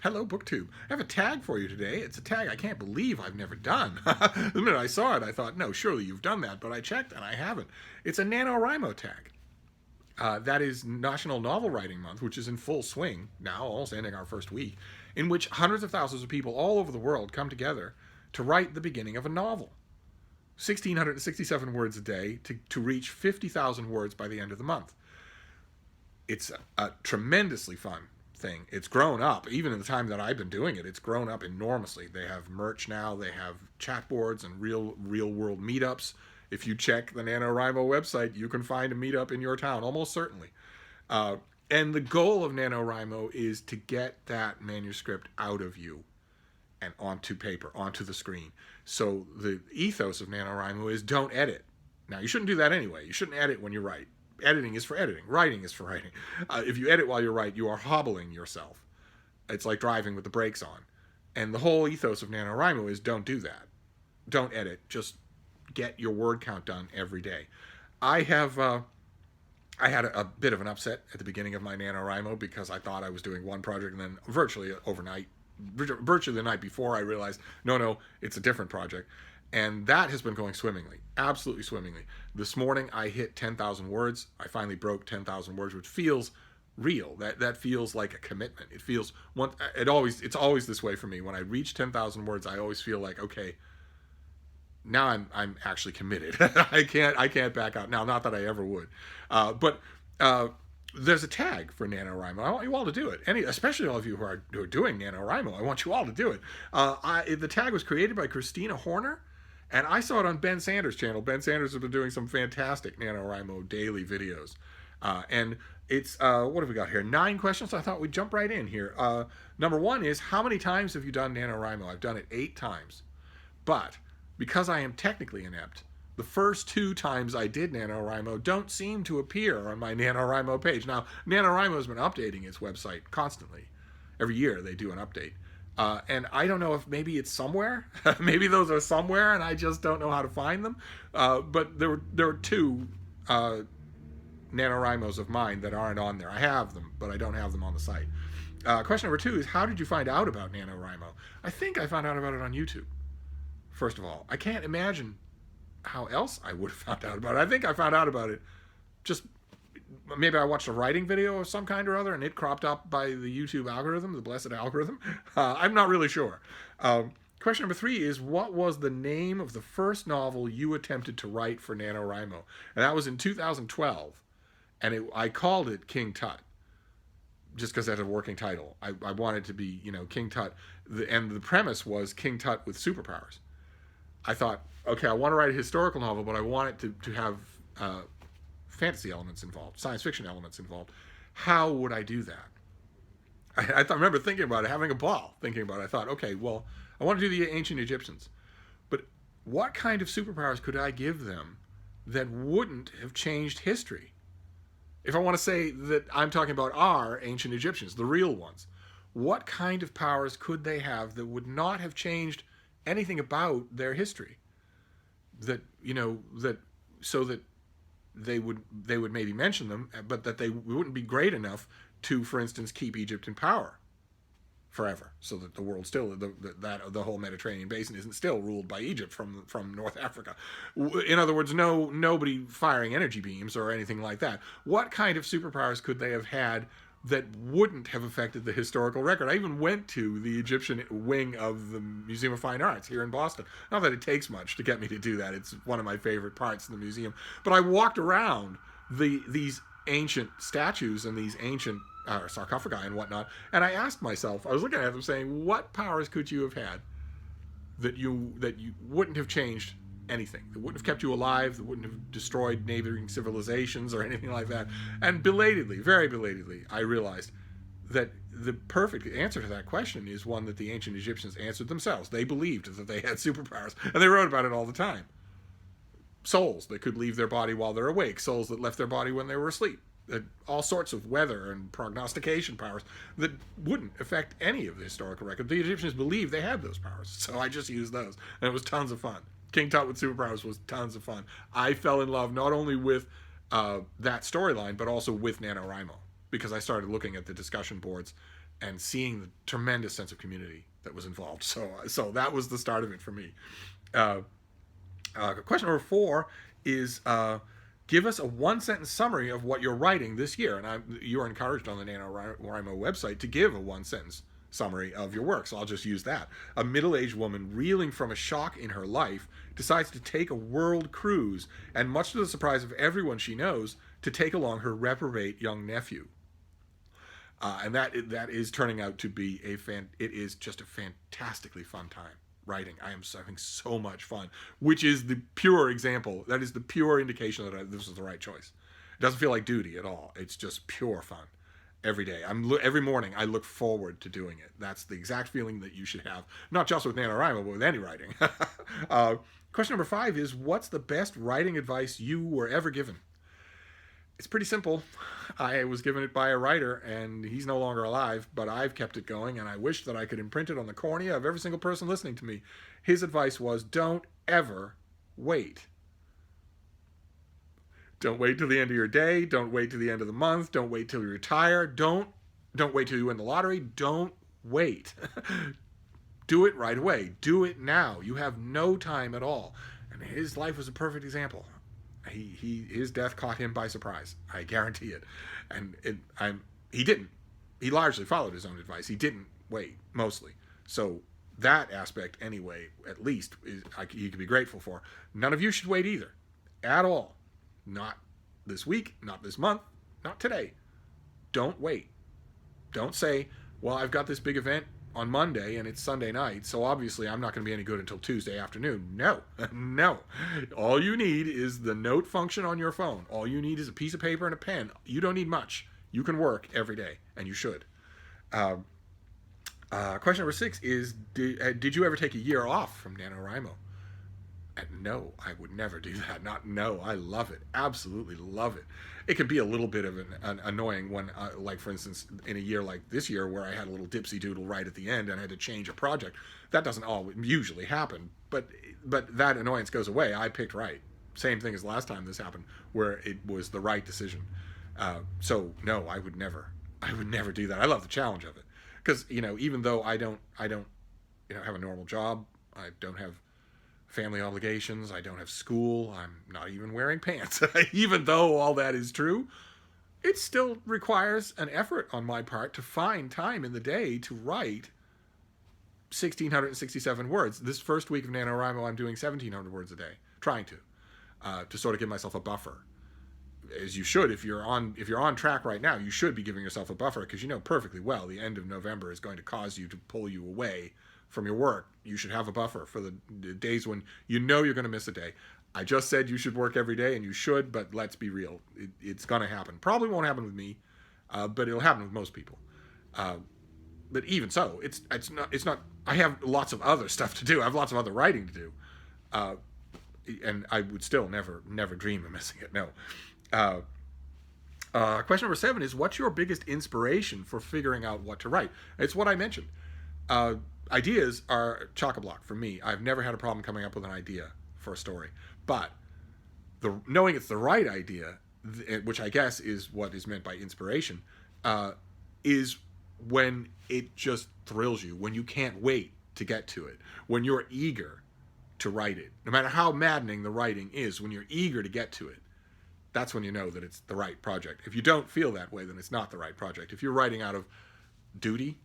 Hello, BookTube. I have a tag for you today. It's a tag I can't believe I've never done. The minute I saw it, I thought, no, surely you've done that, but I checked and I haven't. It's a NaNoWriMo tag. That is National Novel Writing Month, which is in full swing now, almost ending our first week, in which hundreds of thousands of people all over the world come together to write the beginning of a novel. 1,667 words a day to reach 50,000 words by the end of the month. It's a tremendously fun thing. It's grown up, even in the time that I've been doing it, it's grown up enormously. They have merch now, they have chat boards and real world meetups. If you check the NaNoWriMo website, you can find a meetup in your town, almost certainly. And the goal of NaNoWriMo is to get that manuscript out of you and onto paper, onto the screen. So the ethos of NaNoWriMo is don't edit. Now, you shouldn't do that anyway. You shouldn't edit when you write. Editing is for editing. Writing is for writing. If you edit while you write, you are hobbling yourself. It's like driving with the brakes on. And the whole ethos of NaNoWriMo is don't do that. Don't edit. Just get your word count done every day. I had a bit of an upset at the beginning of my NaNoWriMo because I thought I was doing one project, and then virtually the night before, I realized, no, it's a different project. And that has been going swimmingly, absolutely swimmingly. This morning I hit 10,000 words. I finally broke 10,000 words, which feels real. That feels like a commitment. It feels it's always this way for me. When I reach 10,000 words, I always feel like, okay, now I'm actually committed. I can't back out now. Not that I ever would, but there's a tag for NaNoWriMo. I want you all to do it. Especially all of you who are doing NaNoWriMo. I want you all to do it. The tag was created by Christina Horner. And I saw it on Ben Sanders' channel. Ben Sanders has been doing some fantastic NaNoWriMo daily videos. And it's, what have we got here? 9 questions. So I thought we'd jump right in here. Number 1 is, how many times have you done NaNoWriMo? I've done it 8 times. But because I am technically inept, the first 2 times I did NaNoWriMo don't seem to appear on my NaNoWriMo page. Now, NaNoWriMo has been updating its website constantly. Every year they do an update. And I don't know if maybe it's somewhere. Maybe those are somewhere and I just don't know how to find them. But there were 2 NaNoWriMos of mine that aren't on there. I have them, but I don't have them on the site. Question number 2 is, how did you find out about NaNoWriMo? I think I found out about it on YouTube, first of all. I can't imagine how else I would have found out about it. I think I found out about it just... Maybe I watched a writing video of some kind or other and it cropped up by the YouTube algorithm, the blessed algorithm. I'm not really sure. Question number 3 is, what was the name of the first novel you attempted to write for NaNoWriMo? And that was in 2012. And I called it King Tut, just because that's a working title. I wanted to be, King Tut. And the premise was King Tut with superpowers. I thought, okay, I want to write a historical novel, but I want it to have... fantasy elements involved, science fiction elements involved. How would I do that? I remember thinking about it, having a ball thinking about it. I thought, okay, well, I want to do the ancient Egyptians, but what kind of superpowers could I give them that wouldn't have changed history? If I want to say that I'm talking about our ancient Egyptians, the real ones, what kind of powers could they have that would not have changed anything about their history? So that they would maybe mention them, but that they wouldn't be great enough to, for instance, keep Egypt in power forever, so that the world still, the whole Mediterranean basin isn't still ruled by Egypt from North Africa. In other words, nobody firing energy beams or anything like that. What kind of superpowers could they have had that wouldn't have affected the historical record? I even went to the Egyptian wing of the Museum of Fine Arts here in Boston. Not that it takes much to get me to do that. It's one of my favorite parts in the museum. But I walked around these ancient statues and these ancient sarcophagi and whatnot, and I asked myself, I was looking at them saying, what powers could you have had that you wouldn't have changed anything, that wouldn't have kept you alive, that wouldn't have destroyed neighboring civilizations or anything like that? And belatedly, very belatedly, I realized that the perfect answer to that question is one that the ancient Egyptians answered themselves. They believed that they had superpowers, and they wrote about it all the time. Souls that could leave their body while they're awake, souls that left their body when they were asleep, all sorts of weather and prognostication powers that wouldn't affect any of the historical record. The Egyptians believed they had those powers, so I just used those, and it was tons of fun. King Tut with superpowers was tons of fun. I fell in love not only with that storyline, but also with NaNoWriMo, because I started looking at the discussion boards and seeing the tremendous sense of community that was involved. So that was the start of it for me. Question number 4 is give us a one-sentence summary of what you're writing this year. And you're encouraged on the NaNoWriMo website to give a one-sentence summary of your work, so I'll just use that. A middle-aged woman reeling from a shock in her life decides to take a world cruise, and much to the surprise of everyone she knows, to take along her reprobate young nephew. And that is turning out to be it is just a fantastically fun time writing. I am having so much fun, which is the pure example. That is the pure indication that this was the right choice. It doesn't feel like duty at all. It's just pure fun. Every day, every morning, I look forward to doing it. That's the exact feeling that you should have, not just with NaNoWriMo, but with any writing. Question number 5 is, what's the best writing advice you were ever given? It's pretty simple. I was given it by a writer, and he's no longer alive, but I've kept it going, and I wish that I could imprint it on the cornea of every single person listening to me. His advice was, don't ever wait. Don't wait till the end of your day. Don't wait till the end of the month. Don't wait till you retire. Don't wait till you win the lottery. Don't wait. Do it right away. Do it now. You have no time at all. And his life was a perfect example. His death caught him by surprise. I guarantee it. And he didn't. He largely followed his own advice. He didn't wait, mostly. So that aspect, anyway, at least, you can be grateful for. None of you should wait either, at all. Not this week, not this month, not today. Don't wait. Don't say, well, I've got this big event on Monday and it's Sunday night, so obviously I'm not going to be any good until Tuesday afternoon. No, no. All you need is the note function on your phone. All you need is a piece of paper and a pen. You don't need much. You can work every day, and you should. Question number 6 is, did you ever take a year off from NaNoWriMo? And no, I would never do that. No, I love it. Absolutely love it. It can be a little bit of an annoying when, like for instance, in a year like this year where I had a little dipsy doodle right at the end and I had to change a project. That doesn't always usually happen, but that annoyance goes away. I picked right. Same thing as last time this happened, where it was the right decision. So no, I would never do that. I love the challenge of it, because even though I don't have a normal job, I don't have family obligations, I don't have school, I'm not even wearing pants. Even though all that is true, it still requires an effort on my part to find time in the day to write 1,667 words. This first week of NaNoWriMo, I'm doing 1,700 words a day, trying to sort of give myself a buffer. As you should, if you're on track right now, you should be giving yourself a buffer, because you know perfectly well the end of November is going to cause you to pull you away from your work. You should have a buffer for the days when you know you're going to miss a day. I just said you should work every day, and you should, but let's be real. It's going to happen. Probably won't happen with me, but it'll happen with most people. But even so, it's not. I have lots of other stuff to do. I have lots of other writing to do, and I would still never dream of missing it. No. Question number 7 is, what's your biggest inspiration for figuring out what to write? It's what I mentioned. Ideas are chock-a-block for me. I've never had a problem coming up with an idea for a story, but knowing it's the right idea, which I guess is what is meant by inspiration, is when it just thrills you, when you can't wait to get to it, when you're eager to write it. No matter how maddening the writing is, when you're eager to get to it, that's when you know that it's the right project. If you don't feel that way, then it's not the right project. If you're writing out of duty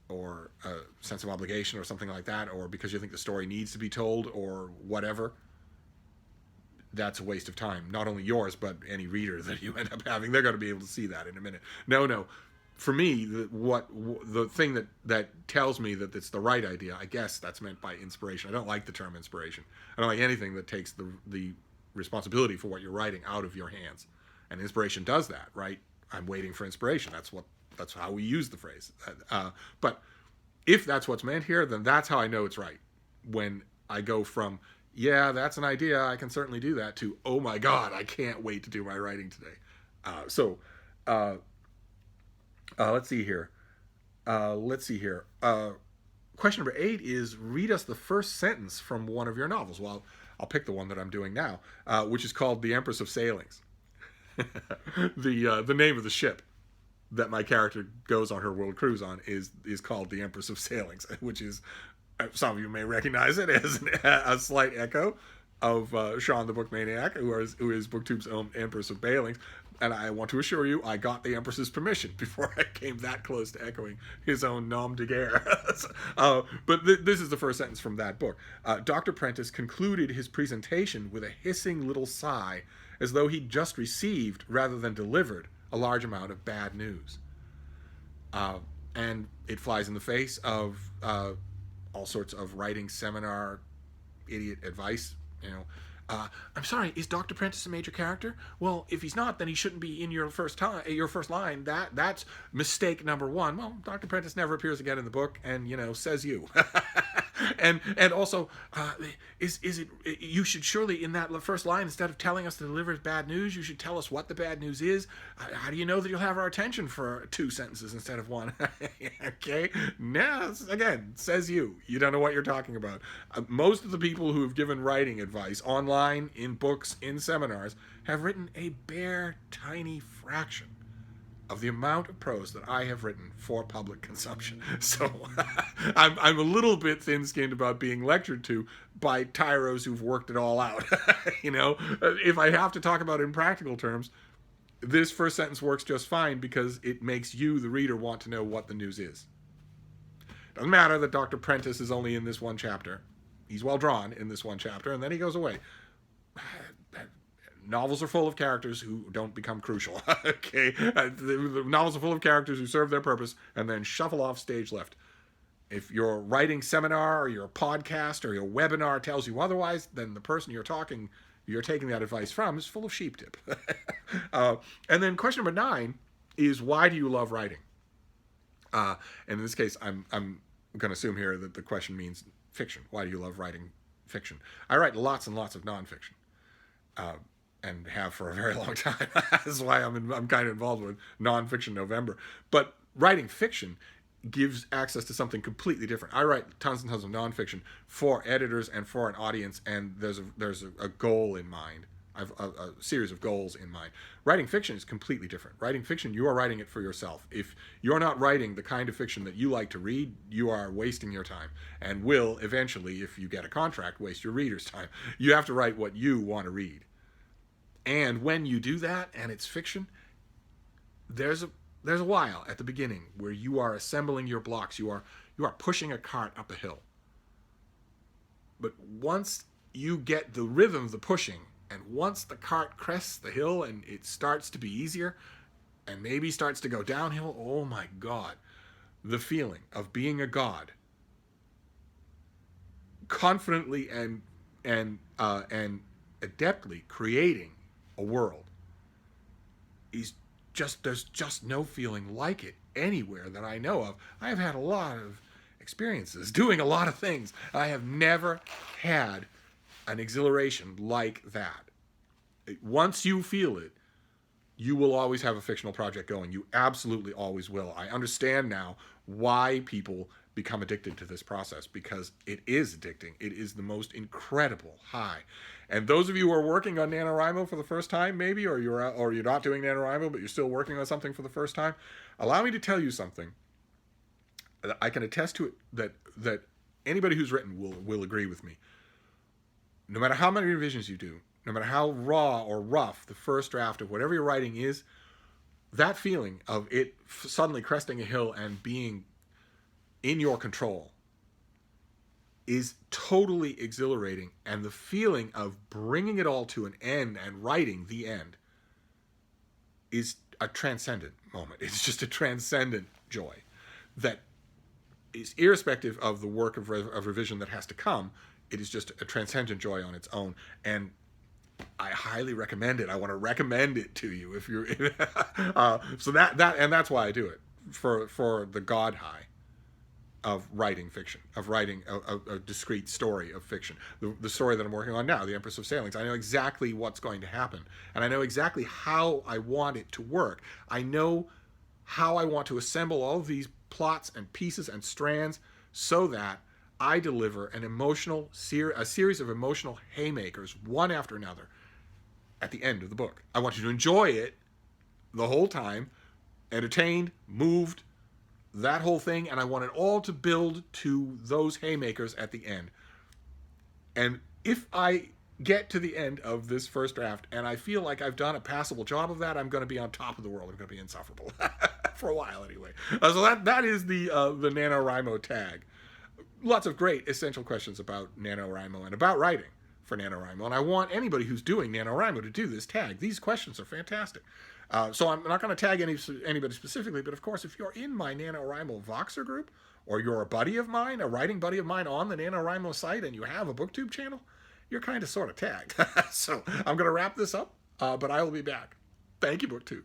or a sense of obligation or something like that, or because you think the story needs to be told or whatever, that's a waste of time. Not only yours, but any reader that you end up having. They're going to be able to see that in a minute. No. For me, the thing that tells me that it's the right idea, I guess that's meant by inspiration. I don't like the term inspiration. I don't like anything that takes the responsibility for what you're writing out of your hands. And inspiration does that, right? I'm waiting for inspiration. That's how we use the phrase. But if that's what's meant here, then that's how I know it's right. When I go from, yeah, that's an idea, I can certainly do that, to, oh my God, I can't wait to do my writing today. Let's see here. Question number 8 is, read us the first sentence from one of your novels. Well, I'll pick the one that I'm doing now, which is called The Empress of Sailings. The name of the ship that my character goes on her world cruise on is called The Empress of Sailings, which is, some of you may recognize it as a slight echo of Sean the Book Maniac, who is BookTube's own Empress of Bailings. And I want to assure you, I got the Empress's permission before I came that close to echoing his own nom de guerre. But this is the first sentence from that book. Dr. Prentice concluded his presentation with a hissing little sigh, as though he'd just received, rather than delivered, a large amount of bad news. And it flies in the face of all sorts of writing seminar idiot advice. I'm sorry, is Dr. Prentice a major character? Well, if he's not, then he shouldn't be in your first line. That's mistake number one. Well, Dr. Prentice never appears again in the book, and says you. and also, is it? You should surely, in that first line, instead of telling us to deliver bad news, you should tell us what the bad news is. How do you know that you'll have our attention for 2 sentences instead of 1? Okay, now again, says you. You don't know what you're talking about. Most of the people who have given writing advice online, in books, in seminars, have written a bare, tiny fraction of the amount of prose that I have written for public consumption. So I'm a little bit thin-skinned about being lectured to by tyros who've worked it all out. If I have to talk about it in practical terms, this first sentence works just fine because it makes you, the reader, want to know what the news is. Doesn't matter that Dr. Prentice is only in this one chapter. He's well drawn in this one chapter, and then he goes away. Novels are full of characters who don't become crucial. Okay, the novels are full of characters who serve their purpose and then shuffle off stage left. If your writing seminar or your podcast or your webinar tells you otherwise, then the person you're taking that advice from is full of sheep tip. And then question number 9 is, why do you love writing? And in this case, I'm going to assume here that the question means fiction. Why do you love writing fiction? I write lots and lots of nonfiction. And have for a very long time. That's why I'm kind of involved with Nonfiction November. But writing fiction gives access to something completely different. I write tons and tons of nonfiction for editors and for an audience, and there's a goal in mind. I've a series of goals in mind. Writing fiction is completely different. Writing fiction, you are writing it for yourself. If you're not writing the kind of fiction that you like to read, you are wasting your time, and will eventually, if you get a contract, waste your reader's time. You have to write what you want to read. And when you do that, and it's fiction, there's a while at the beginning where you are assembling your blocks. You are pushing a cart up a hill. But once you get the rhythm of the pushing, and once the cart crests the hill and it starts to be easier, and maybe starts to go downhill, oh my God, the feeling of being a god, confidently and adeptly creating a world, there's just no feeling like it anywhere that I know of. I have had a lot of experiences doing a lot of things. I have never had an exhilaration like that. Once you feel it, you will always have a fictional project going. You absolutely always will. I understand now why people become addicted to this process, because it is addicting. It is the most incredible high. And those of you who are working on NaNoWriMo for the first time, maybe, or you're not doing NaNoWriMo, but you're still working on something for the first time, allow me to tell you something that I can attest to it, that anybody who's written will agree with me. No matter how many revisions you do, no matter how raw or rough the first draft of whatever you're writing is, that feeling of it suddenly cresting a hill and being in your control is totally exhilarating, and the feeling of bringing it all to an end and writing the end is a transcendent moment. It's just a transcendent joy that is irrespective of the work of revision that has to come. It is just a transcendent joy on its own, and I highly recommend it. I want to recommend it to you if you're so that's why I do it, for the God high of writing fiction, of writing a discrete story of fiction. The story that I'm working on now, The Empress of Sailings, I know exactly what's going to happen, and I know exactly how I want it to work. I know how I want to assemble all of these plots and pieces and strands so that I deliver a series of emotional haymakers, one after another, at the end of the book. I want you to enjoy it the whole time, entertained, moved, that whole thing, and I want it all to build to those haymakers at the end. And if I get to the end of this first draft and I feel like I've done a passable job of that, I'm going to be on top of the world. I'm going to be insufferable for a while anyway. So that is the NaNoWriMo tag. Lots of great essential questions about NaNoWriMo and about writing for NaNoWriMo. And I want anybody who's doing NaNoWriMo to do this tag. These questions are fantastic. So I'm not going to tag anybody specifically, but of course, if you're in my NaNoWriMo Voxer group, or you're a buddy of mine, a writing buddy of mine on the NaNoWriMo site, and you have a BookTube channel, you're kind of sort of tagged. So I'm going to wrap this up, but I will be back. Thank you, BookTube.